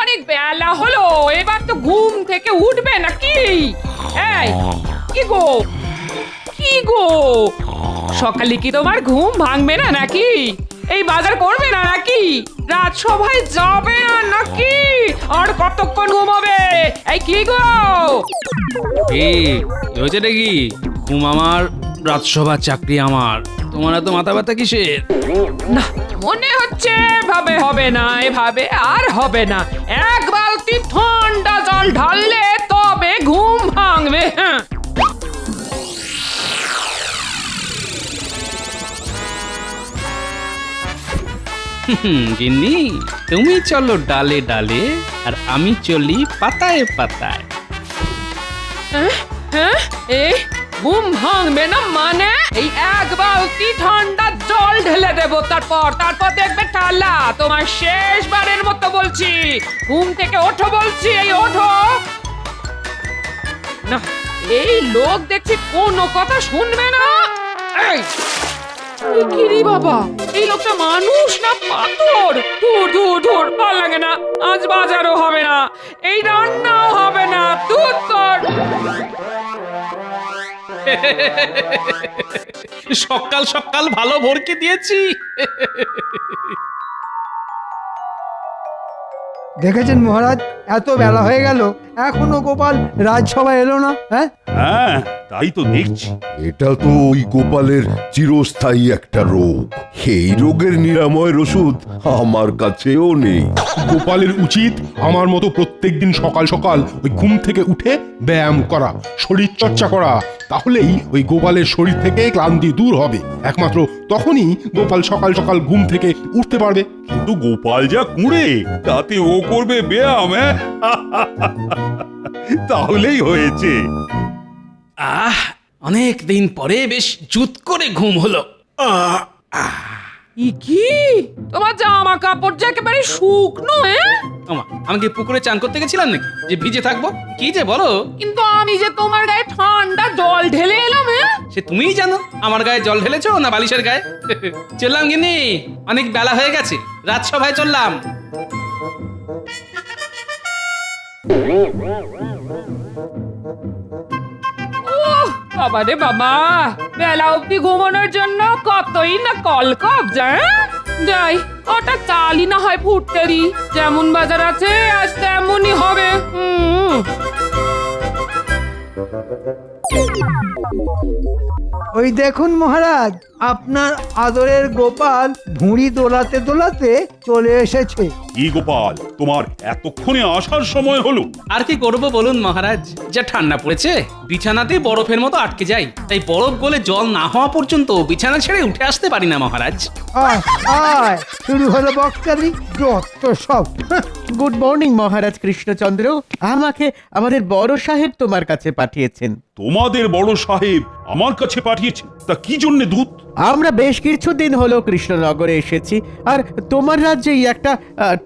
অনেক বেলা হলো, এবার তো ঘুম থেকে উঠবে নাকি? এই কি গো, কি গো, সকালে কি তোমার ঘুম ভাঙবে না নাকি? এই বাজার করবে না নাকি? রাজসভায় যাবে না নাকি? আর কতক্ষণ ঘুমাবে? এই কি গো, কি হয়েছে নাকি? ঘুম আমার, রাজসভার চাকরি আমার, তোমার এত মাথা ব্যথা কিসের? না মনে হচ্ছে এভাবে হবে না, এভাবে আর হবে না। এক বালতি ঠান্ডা জল ঢাললে তবে ঘুম ভাঙবে। হ্যাঁ গিন্নি, তুমি চলো ডালে ডালে, আর আমি চলি পাতায় পাতায়। হ্যাঁ এই ঘুম ভাঙবে না মানে? এই এক বালতি ঠান্ডা জল ঢেলে দেবো, তারপর দেখবে ঠাল্লা। তোমার শেষবারের মতো বলছি, ঘুম থেকে ওঠো বলছি, এই ওঠো না। এই লোক দেখছি কোনো কথা শুনবে না। এই কি রে বাবা, এই লোকটা মানুষ না পাথর? ধুর ধুর ধুর, ভালো লাগে না। আজ বাজারও হবে না, এই রান্নাও হবে না। দুধ তোর সকাল সকাল ভালো ভরকে দিয়েছি। দেখেছেন মহারাজ, এত বেলা হয়ে গেল এখনো গোপাল রাজসভায় এলো না। হ্যাঁ হ্যাঁ, তাই তো দেখছি। এটা তো ওই গোপালের চিরস্থায়ী একটা রোগ। এই রোগের নিরাময়ের ওষুধ আমার কাছেও নেই। গোপালের উচিত আমার মতো প্রত্যেকদিন সকাল সকাল ওই ঘুম থেকে উঠে ব্যায়াম করা, শরীর চর্চা করা। তাহলেই ওই গোপালের শরীর থেকে ক্লান্তি দূর হবে। একমাত্র তখনই গোপাল সকাল সকাল ঘুম থেকে উঠতে পারবে। কিন্তু গোপাল যা কুঁড়ে, তাতে ও করবে ব্যায়াম? তাহলেই হয়েছে। অনেক দিন পরে বেশ জুত করে ঘুম হলো। কি তোমার জামা কাপড় যে একেবারে শুকনো? আমি কি পুকুরে চান করতে গেছিলাম নাকি যে ভিজে থাকবো? কি যে বলো! কিন্তু আমি যে তোমার গায়ে ঠান্ডা জল ঢেলে এলাম। সে তুমিই জানো আমার গায়ে জল ঢেলেছো না বালিশের গায়ে। চললাম গিন্নি, অনেক বেলা হয়ে গেছে, রাজসভায় চললাম। বাবা রে বাবা, বেলা অব্দি ঘুমানোর জন্য কতই না কলকব যায়। যাই, ওটা চালই না হয় ফুটতেরি, যেমন বাজার আছে আজ তেমনই হবে। ওই দেখুন মহারাজ, আপনার আদরের গোপাল ভুঁড়ি দোলাতে দোলাতে চলে এসেছে। কি গোপাল, তোমার এতক্ষণে আসার সময় হলো? আর কি করবো বলুন মহারাজ, যা ঠান্ডা পড়েছে বিছানাতেই বরফের মতো আটকে যাই। তাই বরফ গলে জল না হওয়া পর্যন্ত বিছানা ছেড়ে উঠে আসতে পারি না মহারাজ। আয় আয়, শুরু হলো বক্তারি, যত সব। গুড মর্নিং মহারাজ কৃষ্ণচন্দ্র। আমাকে আমাদের বড় সাহেব তোমার কাছে পাঠিয়েছেন। তোমাদের বড় সাহেব আমার কাছে পাঠিয়েছেন? তা কি জন্য দূত? আমরা বেশ কিছুদিন হলো কৃষ্ণনগরে এসেছি, আর তোমার রাজ্যেই একটা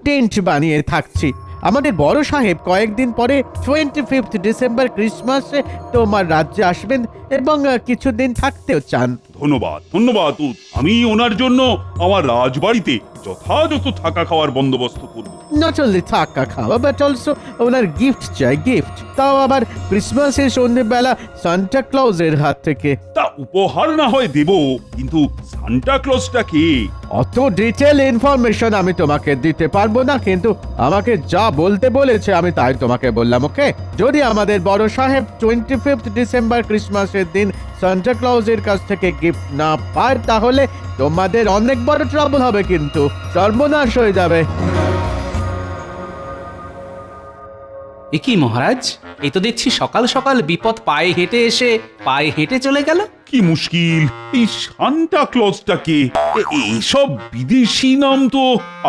টেন্ট বানিয়ে থাকছি। আমাদের বড় সাহেব কয়েকদিন পরে 25 ডিসেম্বর ক্রিসমাসে তোমার রাজ্যে আসবেন এবং কিছুদিন থাকতেও চান। ধন্যবাদ ধন্যবাদ দূত। আমি ওনার জন্য আমার রাজবাড়িতে যথাযথ থাকা খাওয়ার বন্দোবস্ত করব। নট অনলি থাকা খাওয়া বাট অলসো ওনার গিফট চাই, গিফট। তাও আবার ক্রিসমাসের সন্ধ্যেবেলা সান্টা ক্লজের হাত থেকে। তা উপহার না হয় দেব, কিন্তু সান্টা ক্লজটা কে? অত ডিটেল ইনফরমেশন আমি তোমাকে দিতে পারবো না, কিন্তু আমাকে যা বলতে বলেছে আমি তাই তোমাকে বললাম। ওকে, যদি আমাদের বড় সাহেব 25 ডিসেম্বর ক্রিসমাসের দিন সান্টা ক্লজের কাছ থেকে গিফট না পায়, তাহলে তোমাদের অনেক বড় ট্রাবল হবে, কিন্তু সর্বনাশ হয়ে যাবে। এ কি মহারাজ, এই তো দেখছি সকাল সকাল বিপদ পায়ে হেঁটে এসে পায়ে হেঁটে চলে গেল। কি মুশকিল, এই সান্টা ক্লজটা কে? এইসব বিদেশি নাম তো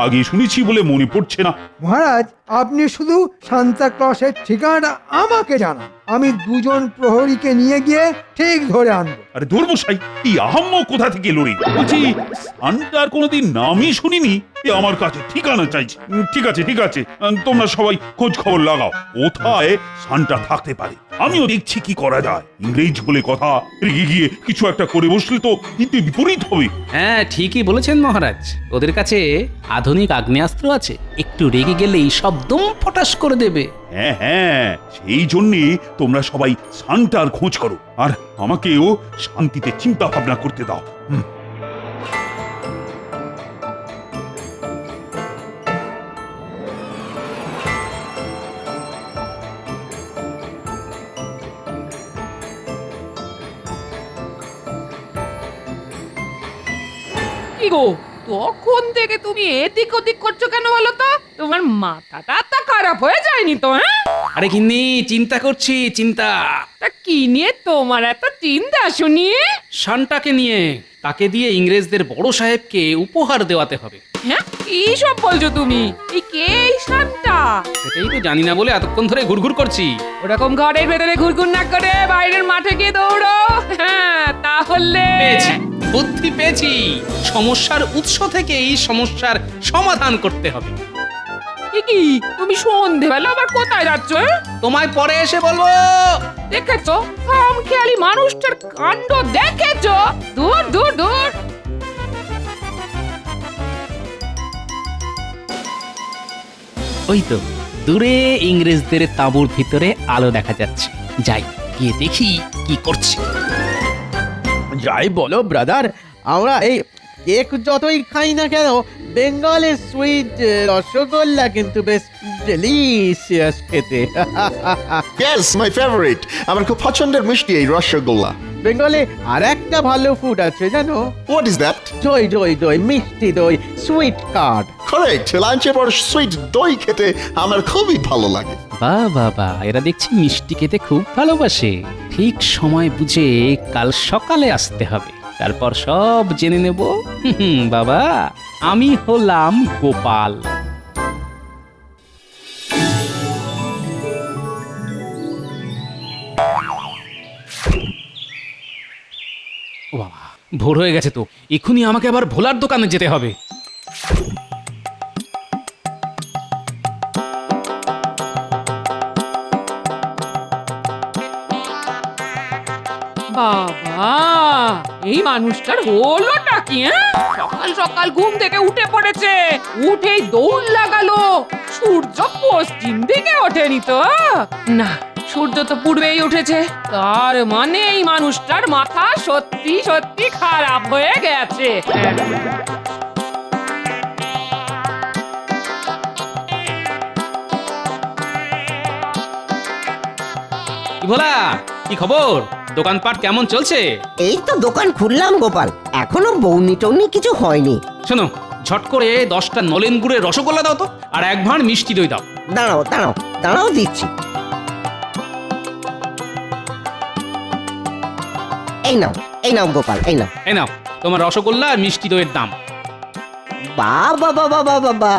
আগে শুনেছি বলে মনে পড়ছে না। মহারাজ, আপনি শুধু সান্তা ক্লসের ঠিকানাটা আমাকে জানান, আমি দুজন প্রহরীকে নিয়ে গিয়ে ঠিক ধরে আনবো। আরে ধর্মশাই, এই আহাম্ম কোথা থেকে লড়ি? বলছি সান্টার কোনোদিন নামই শুনিনি, এ আমার কাছে ঠিকানা চাইছে। ঠিক আছে ঠিক আছে, তোমরা সবাই খোঁজ খবর লাগাও, কোথায় সান্টা থাকতে পারে। আমিও দেখছি কি করা যায়। ইংরেজ বলে কথা, রেগে গিয়ে কিছু একটা করে বসলে তো হিতে বিপরীত হবে। হ্যাঁ ঠিকই বলেছেন মহারাজ, ওদের কাছে আধুনিক আগ্নেয়াস্ত্র আছে, একটু রেগে গেলেই সব দম ফটাস করে দেবে। হ্যাঁ হ্যাঁ, সেই জন্যে তোমরা সবাই শান্তার খোঁজ করো, আর আমাকেও শান্তিতে চিন্তা ভাবনা করতে দাও। কি গো, তখন থেকে তুমি এদিক ওদিক করছো কেন বলো তো? তোমার মাথাটা তা খারাপ হয়ে যায়নি তো? হ্যাঁ, আরে গিন্নি, চিন্তা করছি, চিন্তা তা কি নিয়ে তোমার এত চিন্তা শুনি? শানটাকে নিয়ে। তাকে দিয়ে ইংরেজদের বড় সাহেবকে উপহার দেওয়াতে হবে। হ্যাঁ, কি সব বলছো তুমি? এই কে এই শানটা? সেটাই তো জানি না বলে এতক্ষণ ধরে ঘুরঘুর করছি। ওরকম ঘরের ভেতরে ঘুরঘুর না করে বাইরের মাঠে গিয়ে দৌড়ো। হ্যাঁ, তাহলে পেয়েছি, বুদ্ধি পেয়েছি। সমস্যার উৎস থেকেই সমস্যার সমাধান করতে হবে। কি তুমি সন্ধেবেলা আবার কোথায় যাচ্ছ? তোমায় পরে এসে বলবো। দেখেছো খামখেয়ালি মানুষটার কাণ্ড, দেখেছো? দূর দূর দূর। ওই তো দূরে ইংরেজদের তাঁবুর ভিতরে আলো দেখা যাচ্ছে, যাই গিয়ে দেখি কি করছে। যাই বলো ব্রাদার, আমরা এই কেক যতই খাই না কেন, বেঙ্গলের সুইট রসগোল্লা কিন্তু বেশ ডেলিশিয়াস খেতে। ইয়েস মাই ফেভারিট, আমার খুব পছন্দের মিষ্টি এই রসগোল্লা। বেঙ্গলে আর একটা ভালো ফুড আছে জানো? What is that? দই দই দই, মিষ্টি দই, সুইট কার্ড। কারেক্ট, লাঞ্চে পর সুইট দই খেতে আমার খুবই ভালো লাগে। বাহ বাবা, এরা দেখছি মিষ্টি খেতে খুব ভালোবাসে। ঠিক সময় বুঝে কাল সকালে আসতে হবে, তারপর সব জেনে নেব। বাবা, আমি হলাম গোপাল। ও বাবা, ভোর হয়ে গেছে তো, এক্ষুনি আমাকে আবার ভোলার দোকানে যেতে হবে। বাবা, এই মানুষটার হলোটা কি? সকাল সকাল ঘুম থেকে উঠে পড়েছে, উঠেই দৌড় লাগালো। সূর্য পশ্চিম দিকে ওঠেনি তো? না, সূর্য তো পূর্বেই উঠেছে। তার মানে এই মানুষটার মাথা সত্যি সত্যি খারাপ হয়ে গেছে। কি ভোলা, কি খবর? দোকানপাট কেমন চলছে? এই তো দোকান খুললাম গোপাল, এখনো বৌনি টৌনি কিছু হয়নি। শোনো, ঝট করে 10টা নলেন গুড়ের রসগোল্লা দাও তো, আর 1 ভাঁড় মিষ্টি দই দাও। দাঁড়াও দাঁড়াও দাঁড়াও, দিচ্ছি। এই নাও এই নাও গোপাল, এই নাও। এই নাও তোমার রসগোল্লা আর মিষ্টি দইয়ের দাম। বাবা বাবা বাবা বাবা,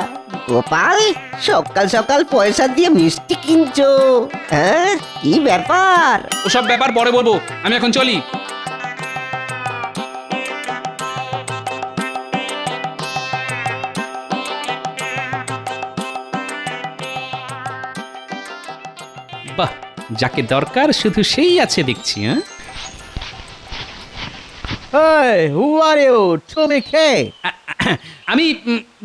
গোপাল সকাল সকাল পয়সা দিয়ে মিষ্টি কিনছো? হ্যাঁ, কি ব্যাপার? ওসব ব্যাপার পরে বলবো, আমি এখন চলি। বাহ, যাকে দরকার শুধু সেই আছে দেখছি। Hey, who are you? তুমি কে? আমি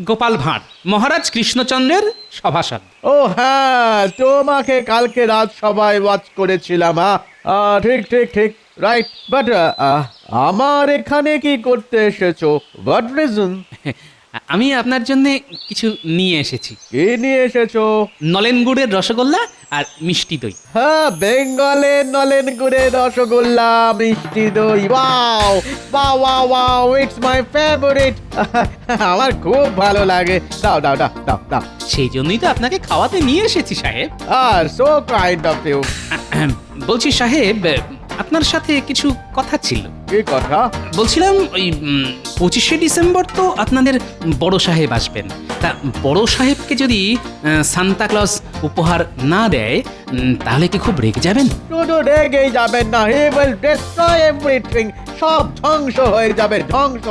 গোপাল ভাঁড়, মহারাজ কৃষ্ণচন্দ্রের সভাসদ। ও হ্যাঁ, তোমাকে কালকে রাত সবাই ওয়াচ করেছিলাম। ঠিক ঠিক ঠিক, রাইট। বাট আমার এখানে কি করতে এসেছো? What reason? আমি আপনার জন্য কিছু নিয়ে এসেছি। কি নিয়ে এসেছো? নলেন গুড়ের রসগোল্লা আর মিষ্টি দই। হ্যাঁ, বেঙ্গলের নলেন গুড়ের রসগোল্লা, মিষ্টি দই। Wow wow wow wow, it's my favourite. আমার খুব ভালো লাগে। দাও দাও দাও দাও দাও। সেই জন্যই তো আপনাকে খাওয়াতে নিয়ে এসেছি সাহেব। আর সো কাইন্ড অফ ইউ। বলছি সাহেব, আপনার সাথে কিছু কথা ছিল। কি কথা? বলছিলাম ওই 25শে ডিসেম্বর তো আপনাদের বড় সাহেব আসবেন, তা বড় সাহেবকে যদি সান্তা ক্লজ উপহার না দেয় তাহলে কি খুব রেগে যাবেন? শুধু রেগেই যাবেন না, হি উইল ডিস্ট্রয় এভরিথিং। সব ধ্বংস হয়ে যাবে, ধ্বংস।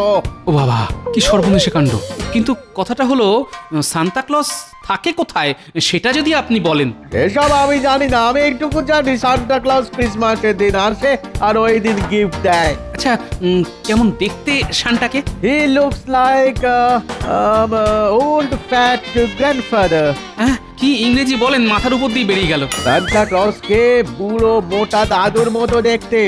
ও বাবা, কি সর্বনেশে কাণ্ড। কিন্তু কথাটা হলো, সান্তা ক্লজ থাকে কোথায় সেটা যদি আপনি বলেন। এসব আমি জানি না, আমি এইটুকু জানি সান্টা ক্লজ ক্রিসমাসের দিন আসে আর ওই দিন গিফট দেয়। আচ্ছা, কেমন দেখতে সান্টাকে? He looks like old fat grandfather. হ্যাঁ, কি ইংরেজি বলেন, মাথার উপর দিয়ে বেরিয়ে গেল। সান্টা ক্লজকে বুড়ো মোটা দাদুর মতো দেখতে,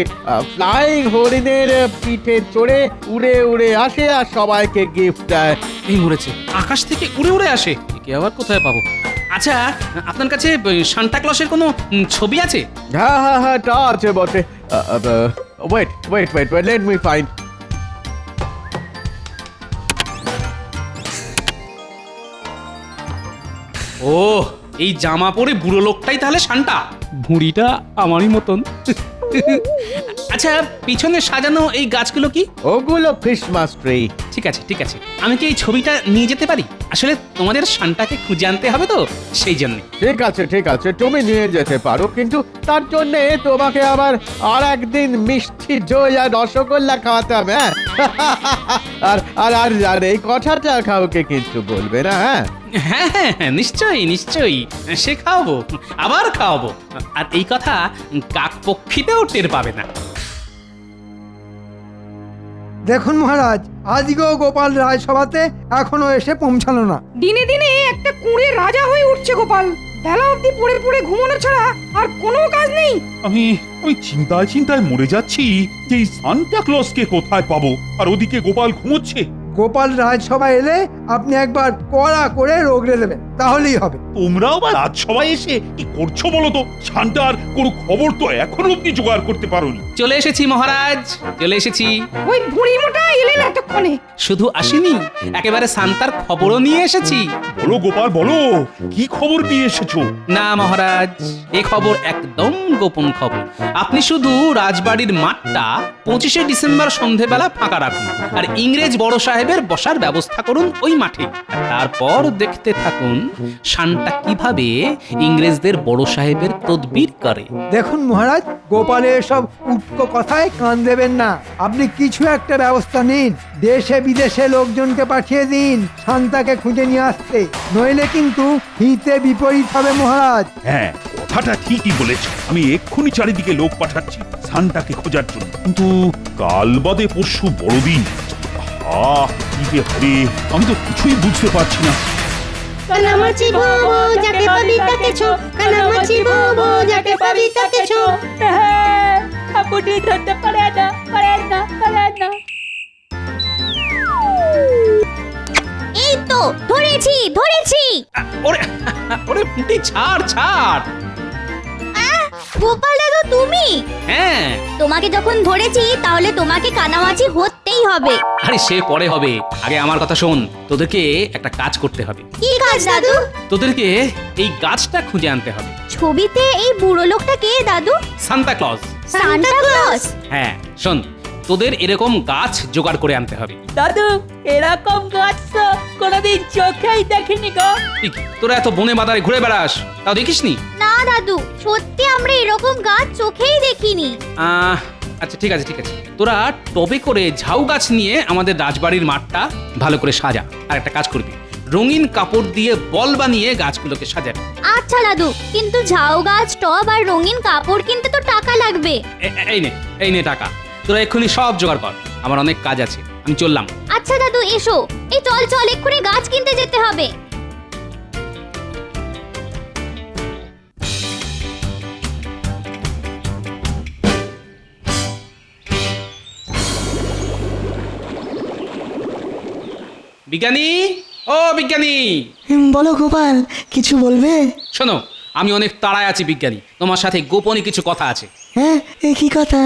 ফ্লাইং হরিণের পিঠে চড়ে উড়ে উড়ে আসে আর সবাইকে গিফট দেয়। এই মরেছে, আকাশ থেকে উড়ে উড়ে আসে, একে আবার কোথায় পাবো? আচ্ছা, আপনার কাছে সান্টা ক্লজের কোনো ছবি আছে? হ্যাঁ হ্যাঁ হ্যাঁ, তা আছে বটে। Wait wait wait wait, let me find. ও, এই জামা পরে বুড়ো লোকটাই তাহলে সান্টা? ভুঁড়িটা আমারই মতন। আচ্ছা, পিছনে সাজানো এই গাছগুলো কি? ওগুলো ক্রিসমাস ট্রি। ঠিক আছে ঠিক আছে, আমি কি এই ছবিটা নিয়ে যেতে পারি? আসলে তোমাদের সান্টাকে খুঁজে আনতে হবে তো, সেই জন্য। ঠিক আছে, তুমি নিয়ে যেতে পারো, কিন্তু তার জন্য তোমাকে আবার আর একদিন মিষ্টি দই আর রসগোল্লা খাওয়াতে হবে। হ্যাঁ? আর আর আর আর এই কথাটা কাউকে কিন্তু বলবে না। হ্যাঁ হ্যাঁ হ্যাঁ হ্যাঁ, নিশ্চয়ই নিশ্চয়ই, সে খাওয়াবো, আবার খাওয়াবো। আর এই কথা কাক পক্ষীতেও টের পাবে না। দেখুন মহারাজ, আজকেও গোপাল রাজসভাতে এখনো এসে পৌঁছালো না। দিনে দিনে একটা কুঁড়ে রাজা হয়ে উঠছে গোপাল। বেলা অবধি পড়ে পড়ে ঘুমানো ছাড়া আর কোনো কাজ নেই। আমি চিন্তায় চিন্তায় মরে যাচ্ছি যে এই সান্টা ক্লজকে কোথায় পাবো, আর ওদিকে গোপাল ঘুমোচ্ছে। গোপাল রাজসভা এলে আপনি একবার কড়া করে রোগড়ে দেবেন, তাহলেই হবে। তোমরাও বা রাজসভায় এসে কি করছো বলো তো? সান্টার কোনো খবর তো এখনো অব্দি জোগাড় করতে পারোনি। চলে এসেছি মহারাজ, চলে এসেছি। ওই বুড়ি মোটা এলেন এতক্ষণে। শুধু আসিনি, একেবারে সান্তার খবরও নিয়ে এসেছি। বলো গোপাল, বলো কি খবর নিয়ে এসেছো? না মহারাজ, এ খবর একদম গোপন খবর। আপনি শুধু রাজবাড়ির মাঠটা 25শে ডিসেম্বর সন্ধেবেলা ফাঁকা রাখুন, আর ইংরেজ বড় সাহেবের বসার ব্যবস্থা করুন ওই মাঠে। তারপর দেখতে থাকুন সান্টা কিভাবে ইংরেজদের বড় সাহেবের তদবির করে। দেখুন মহারাজ, গোপালের সব উটকো কথায় কান দেবেন না। আপনি কিছু একটা ব্যবস্থা নিন, দেশে বিদেশে লোকজনকে পাঠিয়ে দিন শান্তাকে খুঁজে নিয়ে আসতে, নইলে কিন্তু হিতে বিপরীত হবে মহারাজ। হ্যাঁ, কথাটা ঠিকই বলেছ। আমি এক্ষুনি চারিদিকে লোক পাঠাচ্ছি সান্টাকে খোঁজার জন্য। কিন্তু কাল বাদে পরশু বড়দিন। কি যে হবে আমি তো কিছুই বুঝতে পারছি না। কানামাছি ভোবো যাকে পাবি তাকে ছো, কানামাছি ভোবো যাকে পাবি তাকে ছো। আপনি ধরতে পারে না। এই তো ধরেছি। ওরে ওরে পুঁটি, ছাড় ছাড়। গোপাল দাদু, তুমি? হ্যাঁ, তোমাকে যখন ধরেছি তাহলে তোমাকে কানামাছি হতেই হবে। আরে সে পরে হবে, আগে আমার কথা শোন। তোদেরকে একটা কাজ করতে হবে। কি কাজ দাদু? তোদেরকে এই গাছটা খুঁজে আনতে হবে। ছবিতে এই বুড়ো লোকটা কে দাদু? Santa Claus. Santa Claus? হ্যাঁ শোন, তোদের এরকম গাছ জোগাড় করে আনতে হবে। দাদু, এরকম গাছ তো কোনোদিন চোখেই দেখিনি গো। কি, তোরা এত বনে বাদারে ঘুরে বেড়াস, তাও দেখিসনি? না দাদু, সত্যি আমরা এরকম গাছ চোখেই দেখিনি। আচ্ছা ঠিক আছে ঠিক আছে, তোরা টবে করে ঝাউ গাছ নিয়ে আমাদের রাজবাড়ির মাঠটা ভালো করে সাজা। আর একটা কাজ করবি, রঙিন কাপড় দিয়ে বল বানিয়ে গাছগুলোকে সাজাবি। আচ্ছা দাদু, কিন্তু ঝাউ গাছ, টব আর রঙিন কাপড় কিনতে তো টাকা লাগবে। এই নে টাকা, তোরা এক্ষুনি সব জোগাড় কর, আমার অনেক কাজ আছে, আমি চললাম। আচ্ছা দাদু, এসো। এই চল এক্ষুনি গাছ কিনতে যেতে হবে। বিজ্ঞানী, ও বিজ্ঞানী। বলো গোপাল, কিছু বলবে? শোনো, আমি অনেক তাড়ায় আছি বিজ্ঞানী, তোমার সাথে গোপনে কিছু কথা আছে। হ্যাঁ, কি কথা?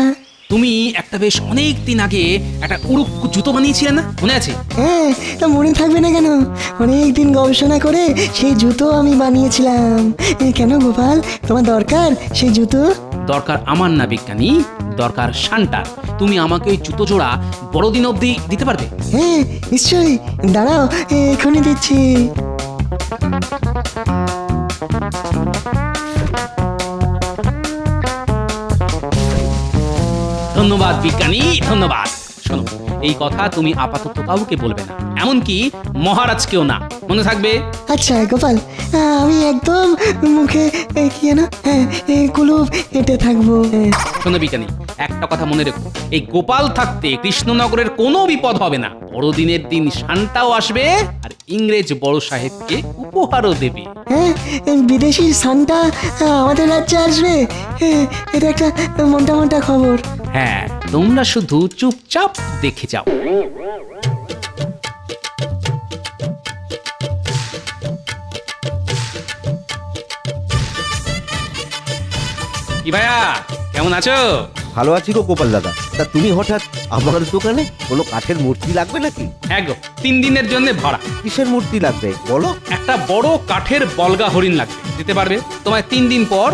তুমি একটা বেশ অনেক দিন আগে একটা উড়ুক্কু জুতো বানিয়েছিলে না, মনে আছে? হ্যাঁ, তা মনে থাকবে না কেন? অনেক দিন গবেষণা করে সেই জুতো আমি বানিয়েছিলাম। কেন গোপাল, তোমার দরকার সেই জুতো? দরকার আমার না বিজ্ঞানী, দরকার শান্টার। তুমি আমাকে ওই জুতো জোড়া বড়দিন অবধি দিতে পারবে? হ্যাঁ নিশ্চয়ই, দাঁড়াও এখনই দিচ্ছি। ধন্যবাদ বিজ্ঞানী, ধন্যবাদ। শোনো, এই কথা তুমি আপাতত কাউকে বলবে না, এমনকি মহারাজকেও না, মনে থাকবে? আচ্ছা গোপাল, আমি একদম মুখে কি যেন কুলুপ হেঁটে থাকবো। শোনো বিজ্ঞানী, একটা কথা মনে রেখো, এই গোপাল থাকতে কৃষ্ণনগরের কোনো বিপদ হবে না। বড়দিনের দিন শান্তাও আসবে আর ইংরেজ বড় সাহেবকে উপহারও দেবে। হ্যাঁ, বিদেশি সান্টা আমাদের রাজ্যে আসবে, এটা একটা মোটা মোটা খবর। হ্যাঁ, তোমরা শুধু চুপচাপ দেখে যাও। কি ভাইয়া, কেমন আছো? ভালো আছি গো গোপাল দাদা। তা তুমি হঠাৎ আমার দোকানে? কোনো কাঠের মূর্তি লাগবে নাকি? হ্যাঁ গো, 3 দিনের জন্য ভাড়া। কিসের মূর্তি লাগবে বলো? একটা বড় কাঠের বলগা হরিণ লাগবে, দিতে পারবে? তোমায় 3 দিন পর,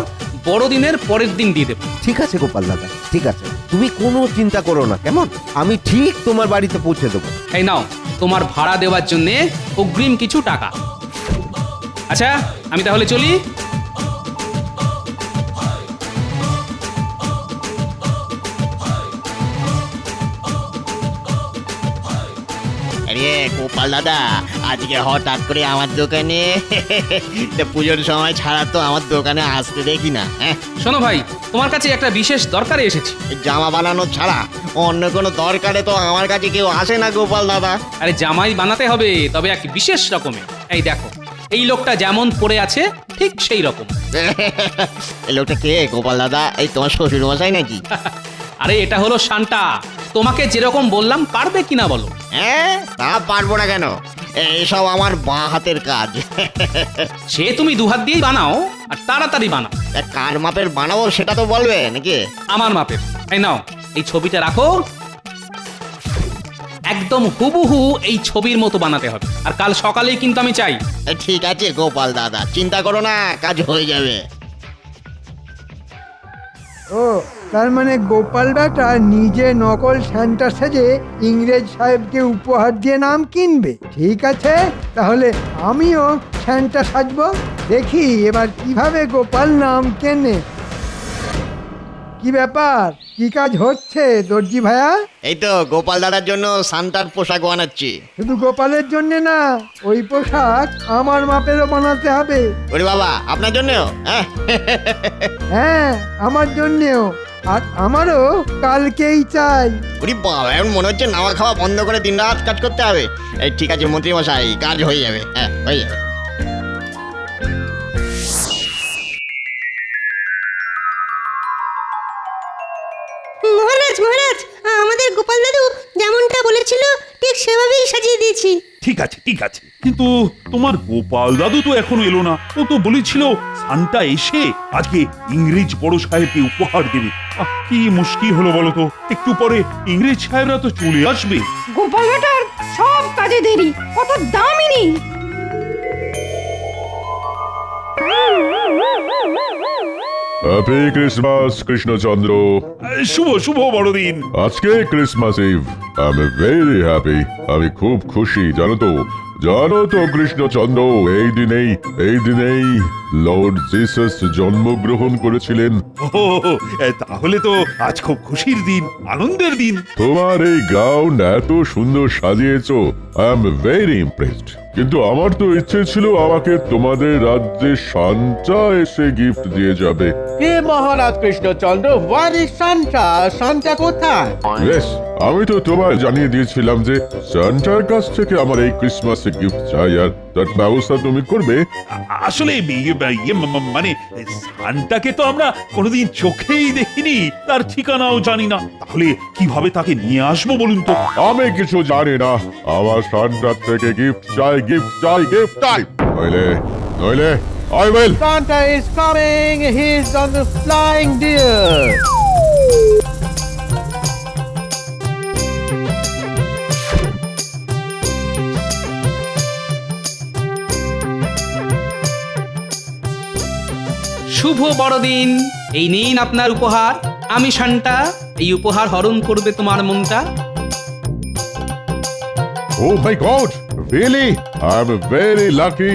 বড়দিনের পরের দিন দিয়ে দেবো। ঠিক আছে গোপাল দাদা, ঠিক আছে, তুমি কোনো চিন্তা করো না, কেমন? আমি ঠিক তোমার বাড়িতে পৌঁছে দেবো। এই নাও তোমার ভাড়া দেওয়ার জন্য অগ্রিম কিছু টাকা। আচ্ছা, আমি তাহলে চলি। আরে গোপাল দাদা, আজকে হঠাৎ করে আমার দোকানে পুজোর সময় ছাড়া তো আমার দোকানে আসতে দেখি না। শোনো ভাই, তোমার কাছে একটা বিশেষ দরকারে এসেছি। জামা বানানো ছাড়া অন্য কোনো দরকারে তো আমার কাছে কেউ আসে না গোপাল দাদা। আরে জামাই বানাতে হবে, তবে এক বিশেষ রকমের। এই দেখো, এই লোকটা যেমন পড়ে আছে ঠিক সেই রকম। এই লোকটা কে গোপাল দাদা? এই তোমার শ্বশুর মশাই নাকি? আরে এটা হলো শান্তা। তোমাকে যেরকম বললাম, পারবে কিনা বলো? হ্যাঁ, তা পারবো না কেন, এইসব আমার বাঁ হাতের কাজ। সে তুমি 2 হাত দিয়েই বানাও, আর তাড়াতাড়ি বানাও। কার মাপের বানাবো সেটা তো বলবে নাকি? আমার মাপের। এই নাও, এই ছবিটা রাখো। একদম হুবহু এই ছবির মতো বানাতে হবে, আর কাল সকালেই কিন্তু আমি চাই। ঠিক আছে গোপাল দাদা, চিন্তা করো না, কাজ হয়ে যাবে। ও, তার মানে গোপাল বেটা নিজে নকল সান্টা সেজে ইংরেজ সাহেবকে উপহার দিয়ে নাম কিনবে। ঠিক আছে, তাহলে আমিও সান্টা সাজবো। দেখি এবার কিভাবে গোপাল নাম কেনে। কি ব্যাপার, কি কাজ হচ্ছে দর্জি ভাইয়া? এই তো গোপাল দাদার জন্য সান্টার পোশাক বানাচ্ছি। শুধু গোপালের জন্য না, ওই পোশাক আমার মাপেরও বানাতে হবে। ওরে বাবা, আপনার জন্যও? হ্যাঁ, আমার জন্যেও, আর আমারও কালকেই চাই। ওরে বাবা, এখন মনে হচ্ছে নাওয়া খাওয়া বন্ধ করে দিনরাত কাজ করতে হবে। এই ঠিক আছে মন্ত্রী মশাই, কাজ হয়ে যাবে। হ্যাঁ, হয়ে যাবে। মহারাজ মহারাজ, আমাদের গোপাল দাদু যেমনটা বলেছিল ঠিক সেভাবেই সাজিয়ে দিয়েছি। ঠিক আছে, ঠিক আছে, কিন্তু তোমার গোপাল দাদু তো এখনো এলো না। ও তো বলেছিল সান্টা এসে আজকে ইংরেজ বড় সাহেবকে উপহার দেবে। কি মুশকিল হলো বলো তো, একটু পরে ইংরেজ সাহেবরা তো চলে আসবে। গোপাল বেটার সব কাজে দেরি, কত দামিনী। Happy Christmas Krishnachandra. শুভ শুভ বড়দিন। আজকে Christmas Eve. I am very happy. আমি খুব খুশি, জানো তো কৃষ্ণচন্দ্র, এই দিনেই লর্ড জিসাস জন্মগ্রহণ করেছিলেন। ও, তাহলে তো আজ খুব খুশির দিন, আনন্দের দিন। তোমার এই গ্রাউন্ড এত সুন্দর সাজিয়েছো, আই এম ভেরি ইমপ্রেসড। কিন্তু আমার তো ইচ্ছে ছিল আমাকে তোমাদের রাজ্যে সান্টা এসে গিফট দিয়ে যাবে। কে Maharaj Krishnachandra? What is Santa? Santa কোথায়? বেশ, আমি তো তোমায় জানিয়ে দিয়েছিলাম যে সান্টার কাছ থেকে আমার এই ক্রিসমাসে গিফট চাই, আর তার ব্যবস্থা তুমি করবে। আসলে মানে সান্টাকে তো আমরা কোনোদিন চোখেই দেখিনি, তার ঠিকানাও জানি না। তাহলে কিভাবে তাকে নিয়ে আসবো বলুন তো? আমি কিছু জানি না, আমার সান্টার থেকে গিফট চাই। নইলে I will. Santa is coming. He's on the flying deer. শুভ বড়দিন। এই নিন আপনার উপহার। আমি শান্তা, এই উপহার হরণ করবে তোমার মনটা। Oh my God! Really? I am very lucky.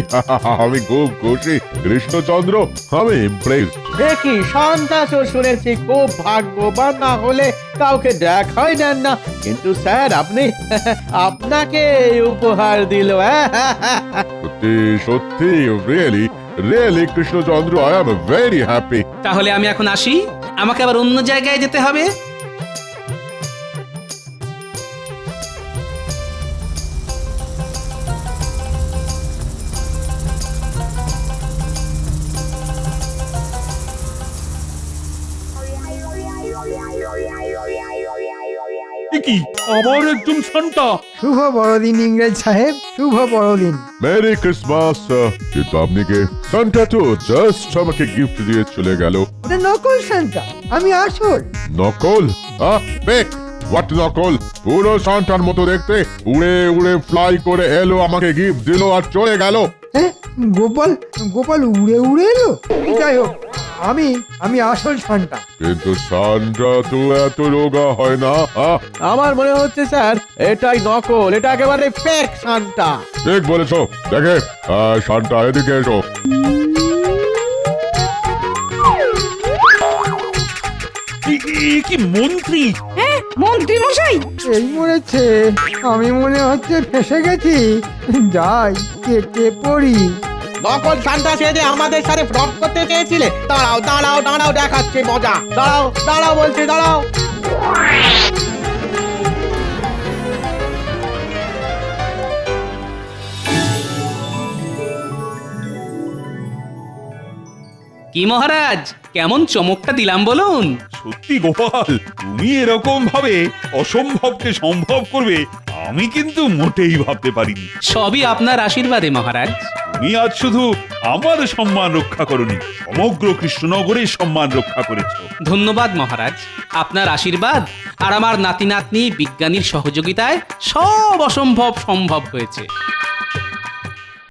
আমি খুব খুশি কৃষ্ণচন্দ্র, আমি ইমপ্রেসড। দেখি শান্তা তো শুনেছি খুব ভাগ্যবান, না হলে কাউকে দেখাই দেন না। কিন্তু স্যার আপনি আপনাকে এই উপহার দিল। সত্যি সত্যি really really Krishnachandra, I am very happy. তাহলে আমি এখন আসি, আমাকে আবার অন্য জায়গায় যেতে হবে। কি আবার একজন সান্টা? শুভ বড়দিন ইংরেজ সাহেব, শুভ বড়দিন। Merry Christmas. কিন্তু আপনি কে? সান্টা তো জাস্ট আমাকে গিফট দিয়ে চলে গেল। ওটা নকল সান্টা, আমি আসল। নকল? ফেক? হোয়াট নকল? পুরো সান্টার মতো দেখতে, উড়ে উড়ে ফ্লাই করে এলো, আমাকে গিফট দিল আর চলে গেল। হ্যাঁ, গোপাল গোপাল উড়ে উড়ে এলো। যাই হোক, আমি আসল সান্টা। কিন্তু সান্টা তো এত রোগা হয় না। আমার মনে হচ্ছে স্যার এটাই নকল, এটা একেবারে ফেক সান্টা। ঠিক বলেছো। দেখে সান্টা, এদিকে এসো। কি মন্ত্রী? হ্যাঁ মন্ত্রী মশাই, এই মরেছে, আমি মনে হচ্ছে ফেসে গেছি। যাই কেটে পড়ি। নকল সান্টা সেজে আমাদের সাথে ফ্রড করতে চেয়েছিলে? দাঁড়াও দাঁড়াও দাঁড়াও, দেখাচ্ছে মজা। দাঁড়াও দাঁড়াও বলছি, দাঁড়াও। কি মহারাজ, কেমন চমকটা দিলাম বলুন? সত্যি গোপাল, তুমি এরকম ভাবে অসম্ভবকে সম্ভব করবে আমি কিন্তু মোটেই ভাবতে পারিনি। সবই আপনার আশীর্বাদে মহারাজ। তুমি আজ শুধু আমার সম্মান রক্ষা করনি, সমগ্র কৃষ্ণনগরের সম্মান রক্ষা করেছো। ধন্যবাদ মহারাজ, আপনার আশীর্বাদ আর আমার নাতি নাতনি বিজ্ঞানীর সহযোগিতায় সব অসম্ভব সম্ভব হয়েছে।